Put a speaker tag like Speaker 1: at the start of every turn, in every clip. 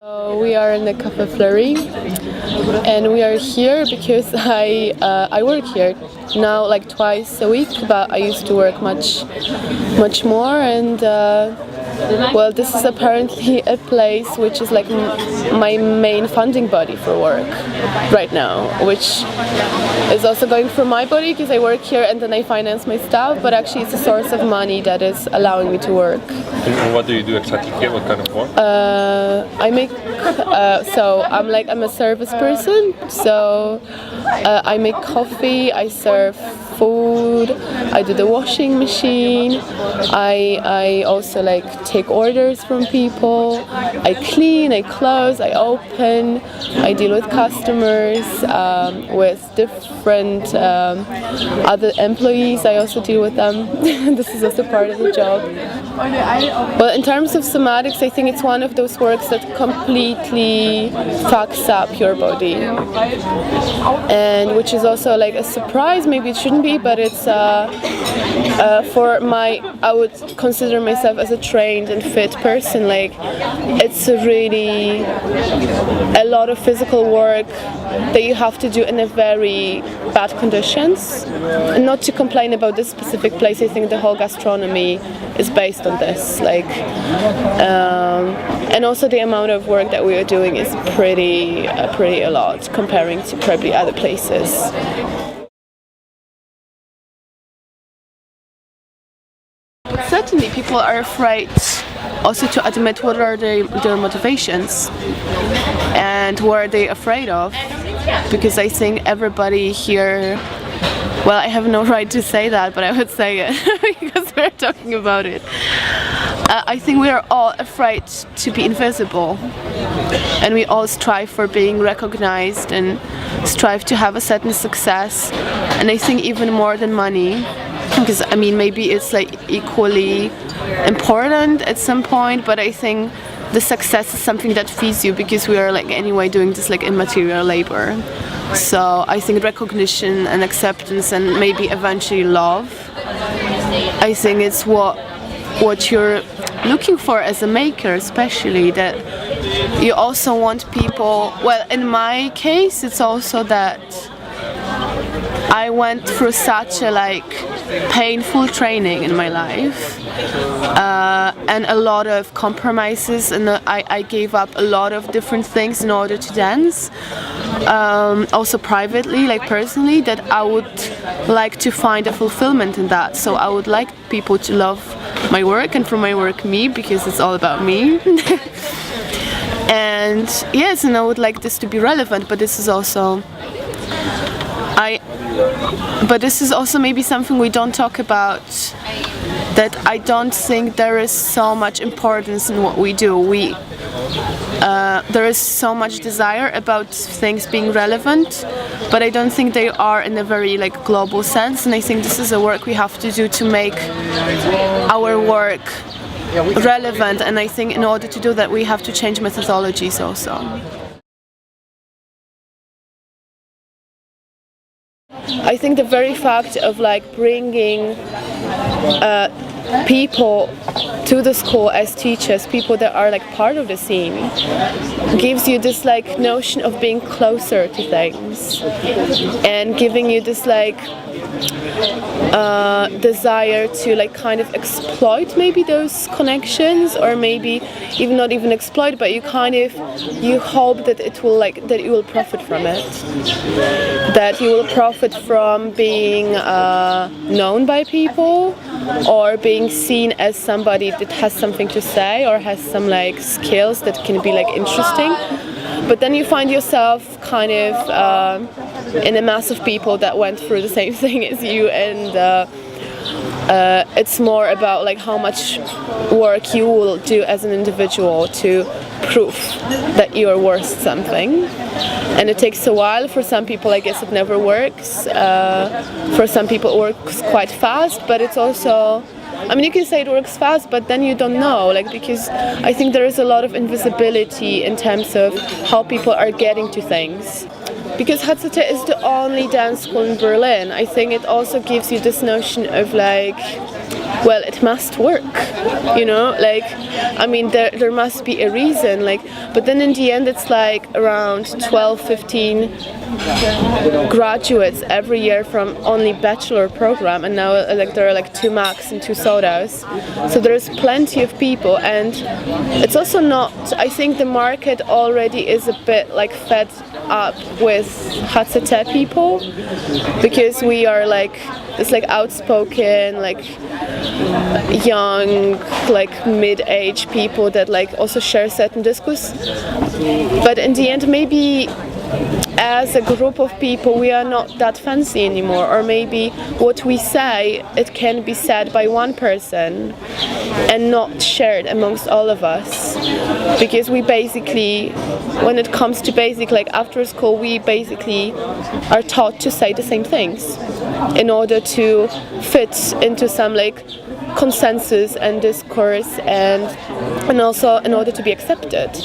Speaker 1: We are in the Cafe Fleury, and we are here because I work here now like twice a week, but I used to work much more, and well, this is apparently a place which is like my main funding body for work right now, which is also going for my body because I work here and then I finance my staff, but actually it's a source of money that is allowing me to work.
Speaker 2: And what do you do exactly here? What kind of work?
Speaker 1: I make I'm a service person, so I make coffee, I serve food, I do the washing machine, I also like take orders from people, I clean, I close, I open, I deal with customers, with different other employees, I also deal with them. This is also part of the job. Well, in terms of somatics, I think it's one of those works that completely fucks up your body, and which is also like a surprise. Maybe it shouldn't be, but it's I would consider myself as a trained and fit person. Like, it's really a lot of physical work that you have to do in a very bad conditions. And not to complain about this specific place, I think the whole gastronomy is based on this. Like, and also the amount of work that we are doing is pretty a lot comparing to probably other places. Certainly, people are afraid also to admit what are their motivations and what are they afraid of, because I think everybody here, well, I have no right to say that, but I would say it because we're talking about it. I think we are all afraid to be invisible, and we all strive for being recognized and strive to have a certain success, and I think even more than money, because I mean maybe it's like equally important at some point, but I think the success is something that feeds you, because we are like anyway doing this like immaterial labor. So I think recognition and acceptance and maybe eventually love, I think it's what you're looking for as a maker, especially that you also want people. Well, in my case, it's also that I went through such a like painful training in my life, and a lot of compromises, and I gave up a lot of different things in order to dance, also privately, like personally, that I would like to find a fulfillment in that. So I would like people to love my work, and from my work me, because it's all about me. And yes, and I would like this to be relevant, but this is also maybe something we don't talk about, that I don't think there is so much importance in what we do. There is so much desire about things being relevant, but I don't think they are in a very like global sense, and I think this is a work we have to do to make our work relevant, and I think in order to do that we have to change methodologies also. I think the very fact of like bringing people to the school as teachers, people that are like part of the scene, gives you this like notion of being closer to things, and giving you this like desire to like kind of exploit maybe those connections, or maybe even not even exploit, but you hope that that you will profit from it, that you will profit from being known by people, or being seen as somebody that has something to say or has some like skills that can be like interesting. But then you find yourself kind of in a mass of people that went through the same thing as you, and it's more about like how much work you will do as an individual to prove that you are worth something. And it takes a while. For some people, I guess it never works. For some people it works quite fast, but it's also, I mean, you can say it works fast, but then you don't know, like, because I think there is a lot of invisibility in terms of how people are getting to things. Because Hatzete is the only dance school in Berlin, I think it also gives you this notion of like well, it must work, you know, like, I mean, there must be a reason, like, but then in the end it's like around 12, 15 graduates every year from only bachelor program, and now like there are like 2 max and 2 sodas, so there's plenty of people. And it's also not, I think the market already is a bit like fed up with HCT people, because we are like this like outspoken, like young, like mid-age people that like also share certain discourse, but in the end maybe as a group of people we are not that fancy anymore, or maybe what we say, it can be said by one person and not shared amongst all of us, because we basically, when it comes to basic, like after school, we basically are taught to say the same things in order to fit into some like consensus and discourse, and also in order to be accepted.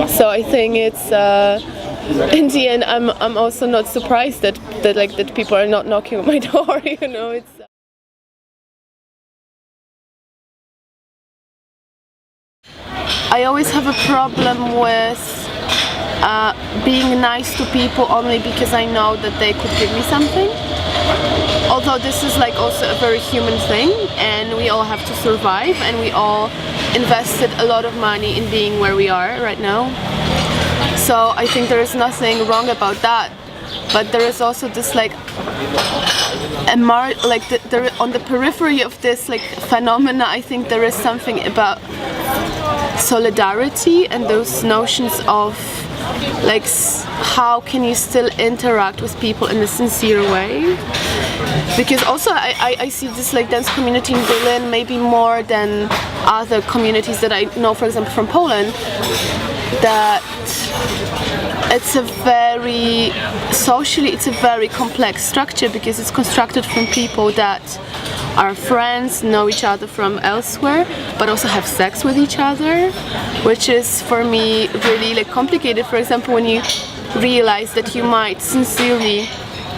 Speaker 1: So I think it's in the end, I'm also not surprised that people are not knocking on my door. You know, it's. I always have a problem with being nice to people only because I know that they could give me something. Although this is like also a very human thing, and we all have to survive, and we all invested a lot of money in being where we are right now. So I think there is nothing wrong about that, but there is also this like there on the periphery of this like phenomena. I think there is something about solidarity and those notions of like how can you still interact with people in a sincere way, because also I see this like dance community in Berlin maybe more than other communities that I know, for example from Poland, that it's a very socially, it's a very complex structure, because it's constructed from people that are friends, know each other from elsewhere, but also have sex with each other, which is for me really like complicated. For example, when you realize that you might sincerely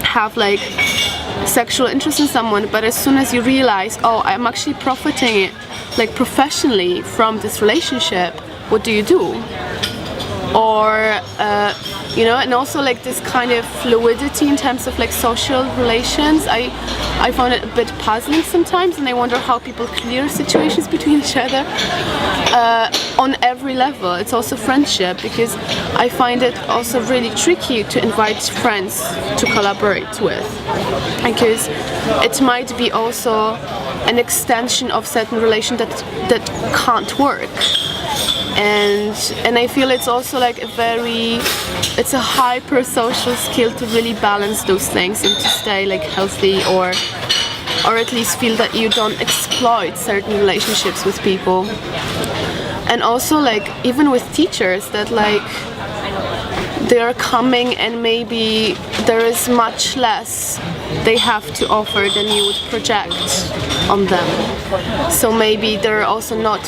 Speaker 1: have like sexual interest in someone, but as soon as you realize, oh, I'm actually profiting like professionally from this relationship, what do you do? Or you know, and also like this kind of fluidity in terms of like social relations, I found it a bit puzzling sometimes, and I wonder how people clear situations between each other on every level. It's also friendship, because I find it also really tricky to invite friends to collaborate with, because it might be also an extension of certain relation that can't work. And I feel it's also like it's a hyper social skill to really balance those things and to stay like healthy, or at least feel that you don't exploit certain relationships with people. And also like even with teachers, that like they are coming and maybe there is much less they have to offer than you would project on them. So maybe they're also not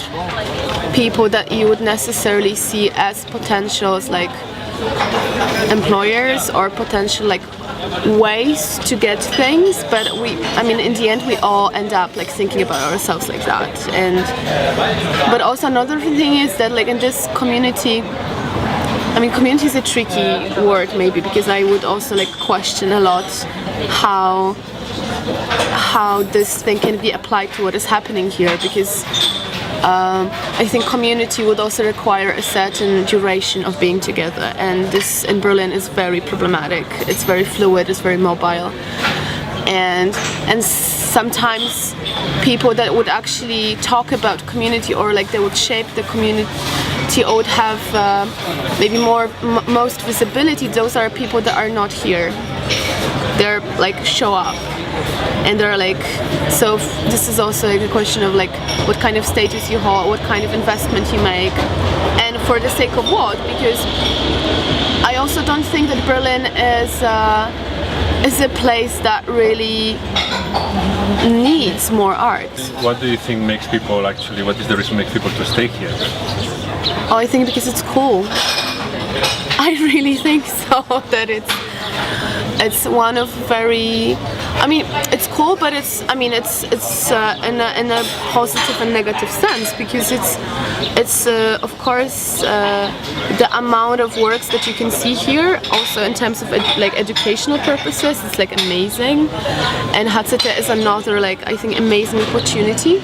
Speaker 1: people that you would necessarily see as potentials like employers or potential like ways to get things, but I mean in the end we all end up like thinking about ourselves like that. But also another thing is that like in this community, I mean, community is a tricky word maybe, because I would also like question a lot how this thing can be applied to what is happening here, because I think community would also require a certain duration of being together, and this in Berlin is very problematic. It's very fluid, it's very mobile, and sometimes people that would actually talk about community, or like they would shape the community, or would have maybe most visibility, those are people that are not here. They're like show up, and they're like, so this is also like a question of like what kind of status you hold, what kind of investment you make, and for the sake of what, because I also don't think that Berlin is a place that really needs more art.
Speaker 2: What do you think makes people actually, what is the reason makes people to stay here?
Speaker 1: Oh, I think because it's cool. I really think so, that it's one of very, I mean, it's cool, but it's in a positive and negative sense, because it's of course the amount of works that you can see here, also in terms of like educational purposes, it's like amazing. And HCT is another, like, I think, amazing opportunity.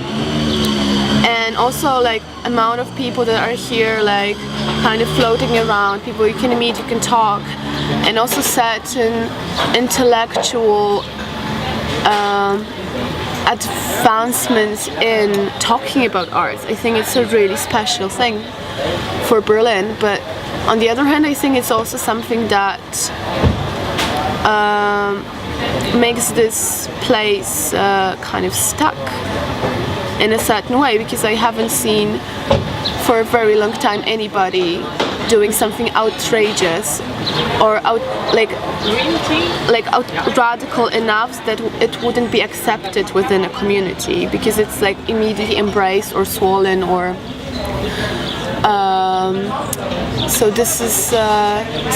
Speaker 1: And also, like, amount of people that are here, like, kind of floating around, people you can meet, you can talk, and also certain intellectual advancements in talking about arts. I think it's a really special thing for Berlin, but on the other hand, I think it's also something that makes this place kind of stuck in a certain way, because I haven't seen for a very long time anybody doing something outrageous or radical enough that it wouldn't be accepted within a community, because it's like immediately embraced or swollen, or so this is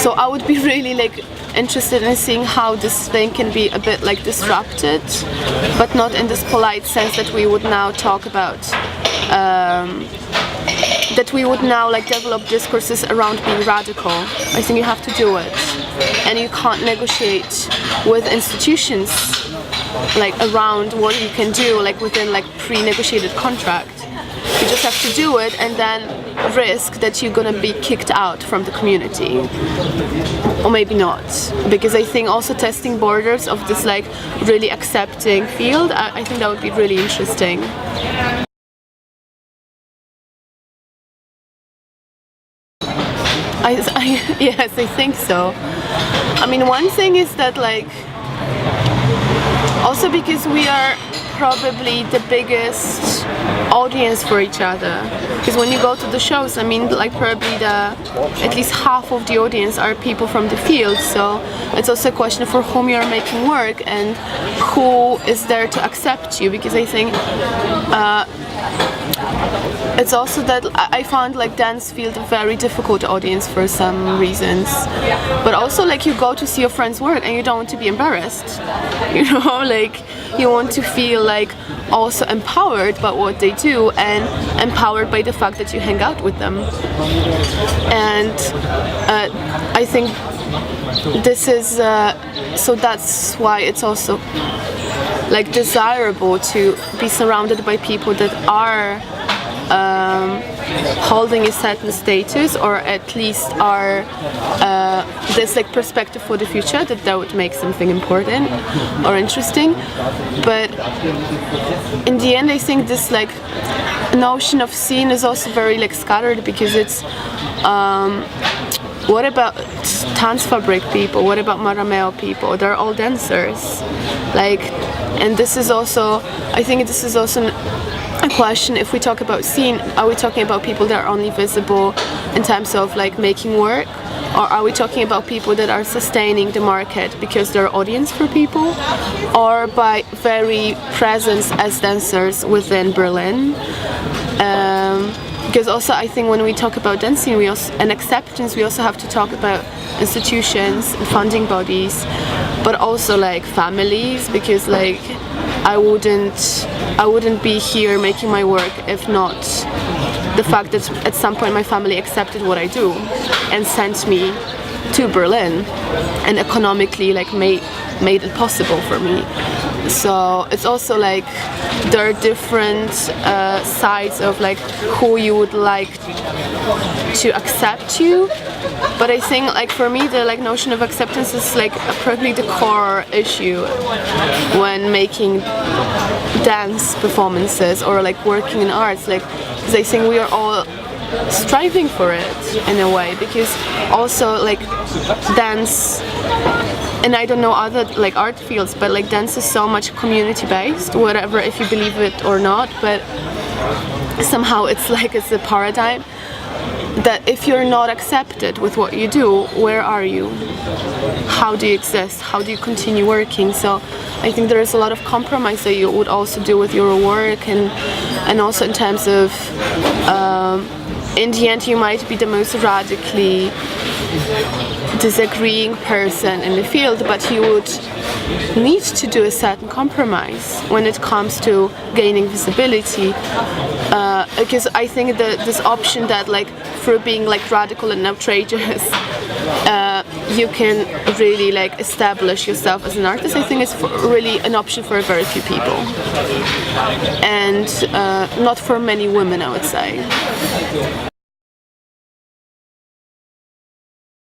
Speaker 1: so I would be really like interested in seeing how this thing can be a bit like disrupted, but not in this polite sense that we would now talk about, that we would now like develop discourses around being radical. I think you have to do it, and you can't negotiate with institutions like around what you can do, like within like pre-negotiated contract. You just have to do it, and then risk that you're gonna be kicked out from the community, or maybe not, because I think also testing borders of this like really accepting field, I think that would be really interesting. Yes, I think so. I mean, one thing is that, like, also because we are probably the biggest audience for each other, because when you go to the shows, I mean, like, probably at least half of the audience are people from the field, so it's also a question for whom you're making work and who is there to accept you, because I think it's also that I found like dance field a very difficult audience for some reasons, but also like you go to see your friends work and you don't want to be embarrassed, you know, like you want to feel like also empowered by what they do and empowered by the fact that you hang out with them. And I think this is so that's why it's also like desirable to be surrounded by people that are holding a certain status, or at least are there's like perspective for the future, that would make something important or interesting. But in the end, I think this like notion of scene is also very like scattered, because it's what about Tanzfabrik people? What about Marameo people? They're all dancers. Like, and this is also, I think this is also a question, if we talk about scene, are we talking about people that are only visible in terms of like making work, or are we talking about people that are sustaining the market because they're audience for people, or by very presence as dancers within Berlin? Because also I think when we talk about dancing and acceptance, we also have to talk about institutions and funding bodies, but also like families, because like I wouldn't be here making my work if not the fact that at some point my family accepted what I do and sent me to Berlin and economically like made it possible for me. So it's also like there are different sides of like who you would like to accept you, but I think like for me the like notion of acceptance is like probably the core issue when making dance performances or like working in arts, like, because I think we are all striving for it in a way, because also like dance, and I don't know other like art fields, but like dance is so much community based, whatever, if you believe it or not, but somehow it's like it's a paradigm that if you're not accepted with what you do, where are you? How do you exist? How do you continue working? So I think there is a lot of compromise that you would also do with your work, and also in terms of in the end you might be the most radically disagreeing person in the field, but you would need to do a certain compromise when it comes to gaining visibility, because I think that this option that like through being like radical and outrageous you can really like establish yourself as an artist, I think it's really an option for very few people, and not for many women, I would say.